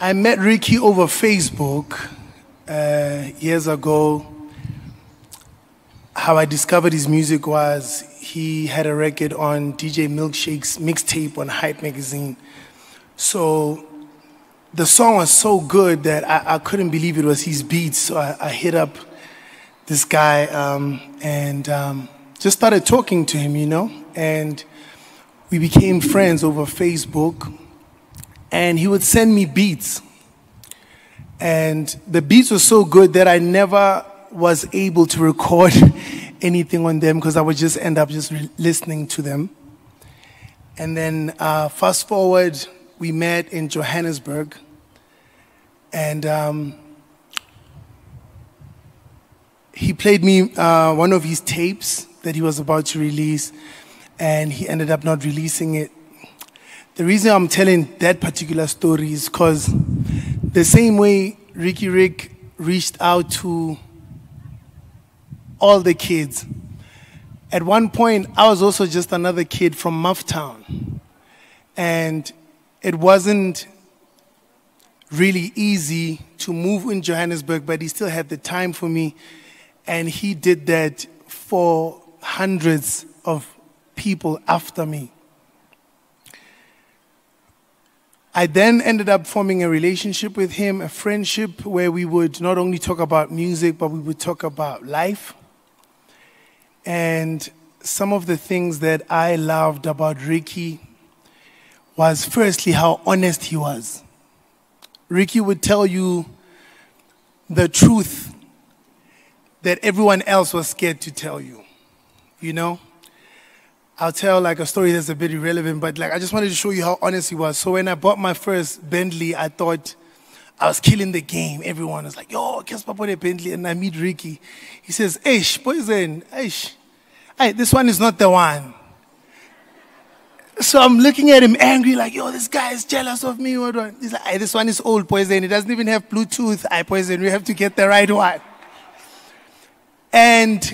I met Ricky over Facebook years ago. How I discovered his music was he had a record on DJ Milkshake's mixtape on Hype magazine. So the song was so good that I couldn't believe it was his beats. So I hit up this guy and just started talking to him, and we became friends over Facebook. And he would send me beats. And the beats were so good that I never was able to record anything on them because I would just end up just listening to them. And then fast forward, we met in Johannesburg. And he played me one of his tapes that he was about to release, and he ended up not releasing it. The reason I'm telling that particular story is because the same way Ricky Rick reached out to all the kids, at one point I was also just another kid from Mufftown. And it wasn't really easy to move in Johannesburg, but he still had the time for me. And he did that for hundreds of people after me. I then ended up forming a relationship with him, a friendship where we would not only talk about music, but we would talk about life. And some of the things that I loved about Ricky was firstly how honest he was. Ricky would tell you the truth that everyone else was scared to tell you, I'll tell like a story that's a bit irrelevant, but like I just wanted to show you how honest he was. So when I bought my first Bentley, I thought I was killing the game. Everyone was like, yo, Cassper bought a Bentley, and I meet Ricky. He says, "Eish, poison, eish. Hey, this one is not the one." So I'm looking at him angry, like, yo, this guy is jealous of me. He's like, "Hey, this one is old, poison. It doesn't even have Bluetooth. Poison, we have to get the right one." And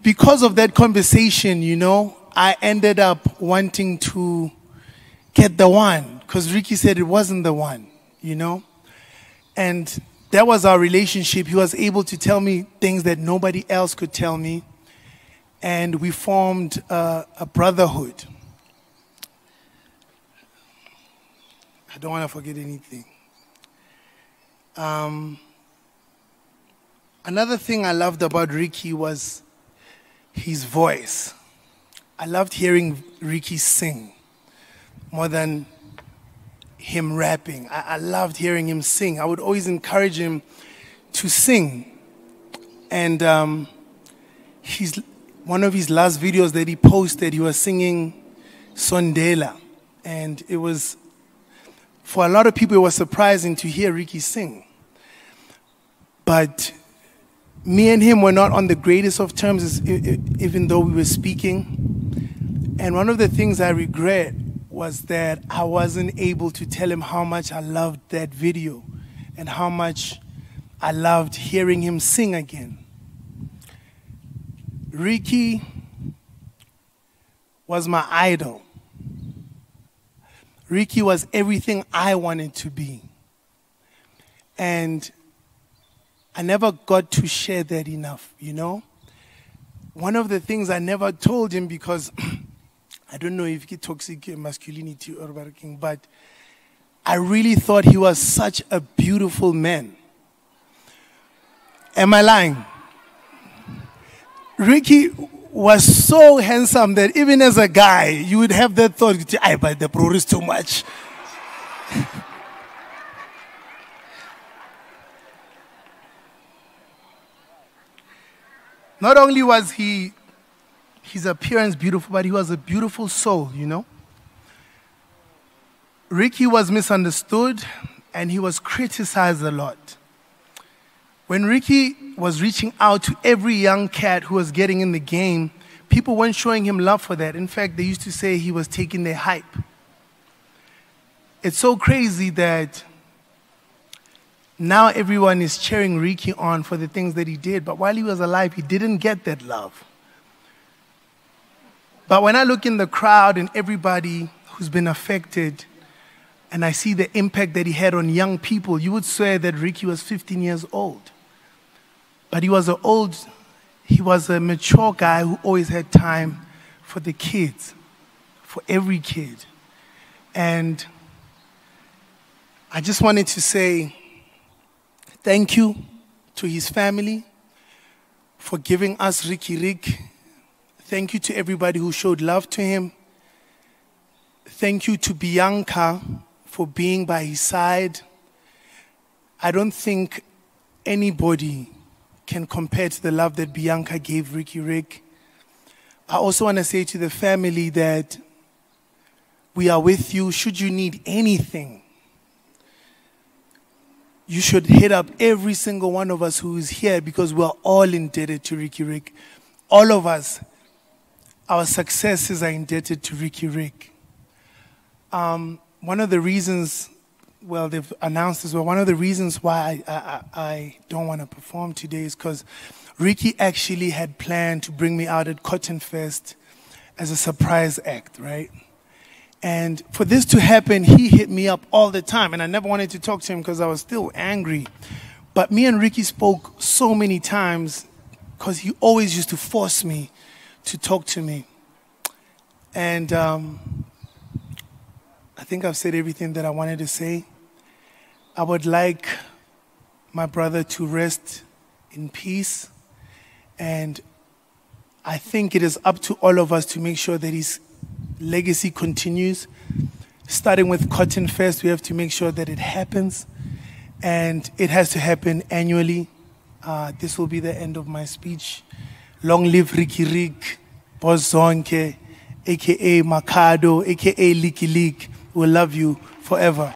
because of that conversation, I ended up wanting to get the one because Ricky said it wasn't the one, And that was our relationship. He was able to tell me things that nobody else could tell me. And we formed a brotherhood. I don't want to forget anything. Another thing I loved about Ricky was his voice. I loved hearing Ricky sing more than him rapping. I loved hearing him sing. I would always encourage him to sing. And one of his last videos that he posted, he was singing Sondela. And it was, for a lot of people, it was surprising to hear Ricky sing. But me and him were not on the greatest of terms, even though we were speaking. And one of the things I regret was that I wasn't able to tell him how much I loved that video and how much I loved hearing him sing again. Ricky was my idol. Ricky was everything I wanted to be. And I never got to share that enough, One of the things I never told him, because I don't know if it's toxic masculinity or working, but I really thought he was such a beautiful man. Am I lying? Ricky was so handsome that even as a guy, you would have that thought, but the bro is too much. Not only was his appearance beautiful, but he was a beautiful soul, Ricky was misunderstood and he was criticized a lot. When Ricky was reaching out to every young cat who was getting in the game, people weren't showing him love for that. In fact, they used to say he was taking their hype. It's so crazy that now everyone is cheering Ricky on for the things that he did, but while he was alive, he didn't get that love. But when I look in the crowd and everybody who's been affected, and I see the impact that he had on young people, you would swear that Ricky was 15 years old. But he was a mature guy who always had time for the kids, for every kid. And I just wanted to say thank you to his family for giving us Ricky Rick. Thank you to everybody who showed love to him. Thank you to Bianca for being by his side. I don't think anybody can compare to the love that Bianca gave Ricky Rick. I also want to say to the family that we are with you. Should you need anything, you should hit up every single one of us who is here, because we're all indebted to Ricky Rick. All of us, our successes are indebted to Ricky Rick. One of the reasons, well, they've announced as well, one of the reasons why I don't want to perform today is because Ricky actually had planned to bring me out at Cotton Fest as a surprise act, right? And for this to happen, he hit me up all the time, and I never wanted to talk to him because I was still angry. But me and Ricky spoke so many times because he always used to force me to talk to me. And I think I've said everything that I wanted to say. I would like my brother to rest in peace. And I think it is up to all of us to make sure that his legacy continues. Starting with Cotton Fest, we have to make sure that it happens. And it has to happen annually. This will be the end of my speech. Long live Ricky Rick, Boss Zonke, a.k.a. Makado, a.k.a. Licky Leak. We'll love you forever.